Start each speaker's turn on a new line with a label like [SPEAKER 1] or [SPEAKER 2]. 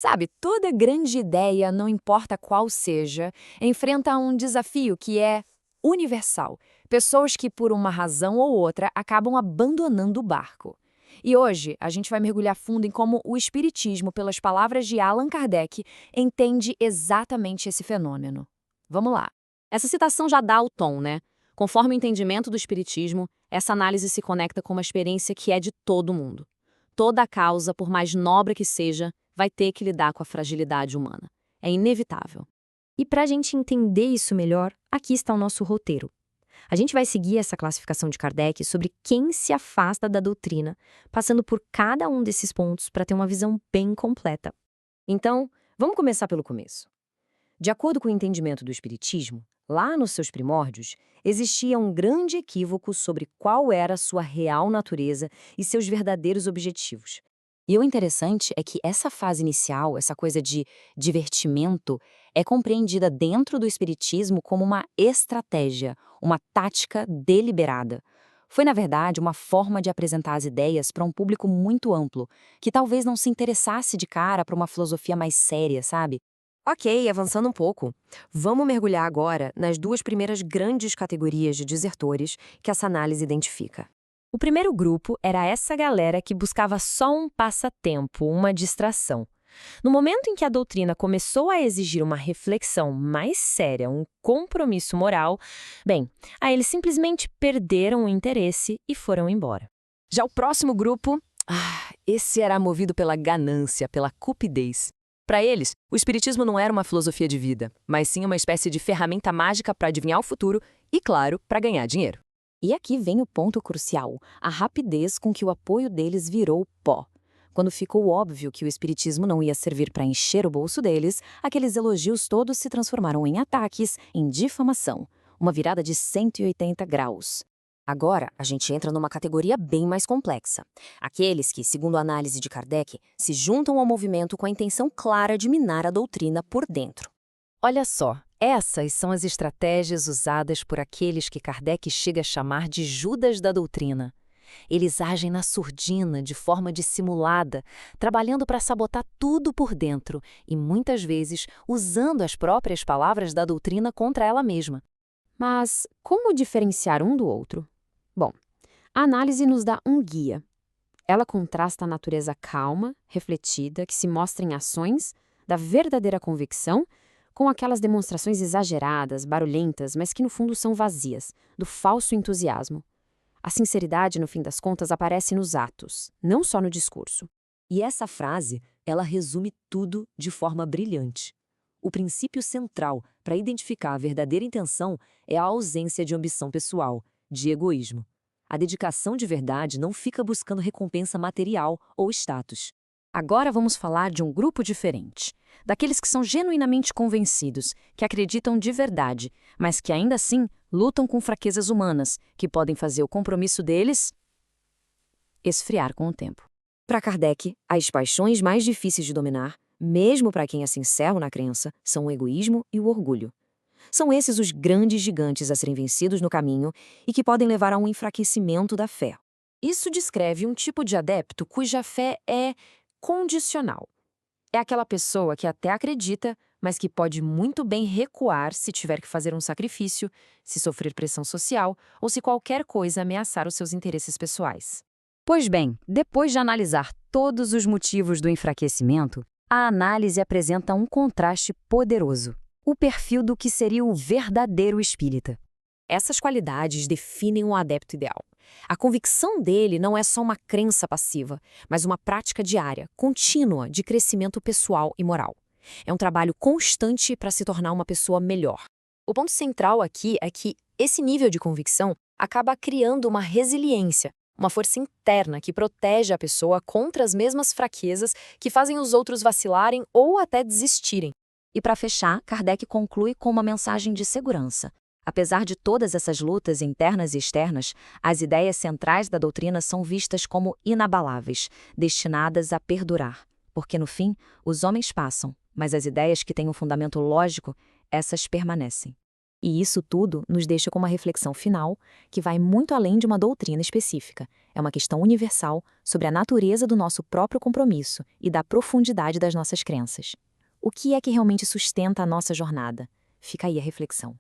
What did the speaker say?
[SPEAKER 1] Sabe, toda grande ideia, não importa qual seja, enfrenta um desafio que é universal. Pessoas que, por uma razão ou outra, acabam abandonando o barco. E hoje, a gente vai mergulhar fundo em como o Espiritismo, pelas palavras de Allan Kardec, entende exatamente esse fenômeno. Vamos lá.
[SPEAKER 2] Essa citação já dá o tom, né? Conforme o entendimento do Espiritismo, essa análise se conecta com uma experiência que é de todo mundo. Toda causa, por mais nobre que seja, vai ter que lidar com a fragilidade humana. É inevitável.
[SPEAKER 3] E para a gente entender isso melhor, aqui está o nosso roteiro. A gente vai seguir essa classificação de Kardec sobre quem se afasta da doutrina, passando por cada um desses pontos para ter uma visão bem completa. Então, vamos começar pelo começo. De acordo com o entendimento do Espiritismo, lá nos seus primórdios, existia um grande equívoco sobre qual era a sua real natureza e seus verdadeiros objetivos. E o interessante é que essa fase inicial, essa coisa de divertimento, é compreendida dentro do Espiritismo como uma estratégia, uma tática deliberada. Foi, na verdade, uma forma de apresentar as ideias para um público muito amplo, que talvez não se interessasse de cara para uma filosofia mais séria, sabe? Ok, avançando um pouco. Vamos mergulhar agora nas duas primeiras grandes categorias de desertores que essa análise identifica. O primeiro grupo era essa galera que buscava só um passatempo, uma distração. No momento em que a doutrina começou a exigir uma reflexão mais séria, um compromisso moral, bem, aí eles simplesmente perderam o interesse e foram embora.
[SPEAKER 1] Já o próximo grupo, esse era movido pela ganância, pela cupidez. Para eles, o Espiritismo não era uma filosofia de vida, mas sim uma espécie de ferramenta mágica para adivinhar o futuro e, claro, para ganhar dinheiro.
[SPEAKER 3] E aqui vem o ponto crucial, a rapidez com que o apoio deles virou pó. Quando ficou óbvio que o espiritismo não ia servir para encher o bolso deles, aqueles elogios todos se transformaram em ataques, em difamação. Uma virada de 180 graus. Agora, a gente entra numa categoria bem mais complexa. Aqueles que, segundo a análise de Kardec, se juntam ao movimento com a intenção clara de minar a doutrina por dentro.
[SPEAKER 4] Olha só, essas são as estratégias usadas por aqueles que Kardec chega a chamar de Judas da doutrina. Eles agem na surdina, de forma dissimulada, trabalhando para sabotar tudo por dentro e, muitas vezes, usando as próprias palavras da doutrina contra ela mesma.
[SPEAKER 3] Mas como diferenciar um do outro? Bom, a análise nos dá um guia. Ela contrasta a natureza calma, refletida, que se mostra em ações, da verdadeira convicção, com aquelas demonstrações exageradas, barulhentas, mas que no fundo são vazias, do falso entusiasmo. A sinceridade, no fim das contas, aparece nos atos, não só no discurso.
[SPEAKER 5] E essa frase, ela resume tudo de forma brilhante. O princípio central para identificar a verdadeira intenção é a ausência de ambição pessoal, de egoísmo. A dedicação de verdade não fica buscando recompensa material ou status.
[SPEAKER 4] Agora vamos falar de um grupo diferente, daqueles que são genuinamente convencidos, que acreditam de verdade, mas que ainda assim lutam com fraquezas humanas, que podem fazer o compromisso deles esfriar com o tempo.
[SPEAKER 3] Para Kardec, as paixões mais difíceis de dominar, mesmo para quem é sincero na crença, são o egoísmo e o orgulho. São esses os grandes gigantes a serem vencidos no caminho e que podem levar a um enfraquecimento da fé. Isso descreve um tipo de adepto cuja fé é condicional. É aquela pessoa que até acredita, mas que pode muito bem recuar se tiver que fazer um sacrifício, se sofrer pressão social ou se qualquer coisa ameaçar os seus interesses pessoais.
[SPEAKER 4] Pois bem, depois de analisar todos os motivos do enfraquecimento, a análise apresenta um contraste poderoso. O perfil do que seria o verdadeiro espírita.
[SPEAKER 3] Essas qualidades definem um adepto ideal. A convicção dele não é só uma crença passiva, mas uma prática diária, contínua, de crescimento pessoal e moral. É um trabalho constante para se tornar uma pessoa melhor. O ponto central aqui é que esse nível de convicção acaba criando uma resiliência, uma força interna que protege a pessoa contra as mesmas fraquezas que fazem os outros vacilarem ou até desistirem. E para fechar, Kardec conclui com uma mensagem de segurança. Apesar de todas essas lutas internas e externas, as ideias centrais da doutrina são vistas como inabaláveis, destinadas a perdurar. Porque, no fim, os homens passam, mas as ideias que têm um fundamento lógico, essas permanecem. E isso tudo nos deixa com uma reflexão final que vai muito além de uma doutrina específica.
[SPEAKER 2] É uma questão universal sobre a natureza do nosso próprio compromisso e da profundidade das nossas crenças. O que é que realmente sustenta a nossa jornada? Fica aí a reflexão.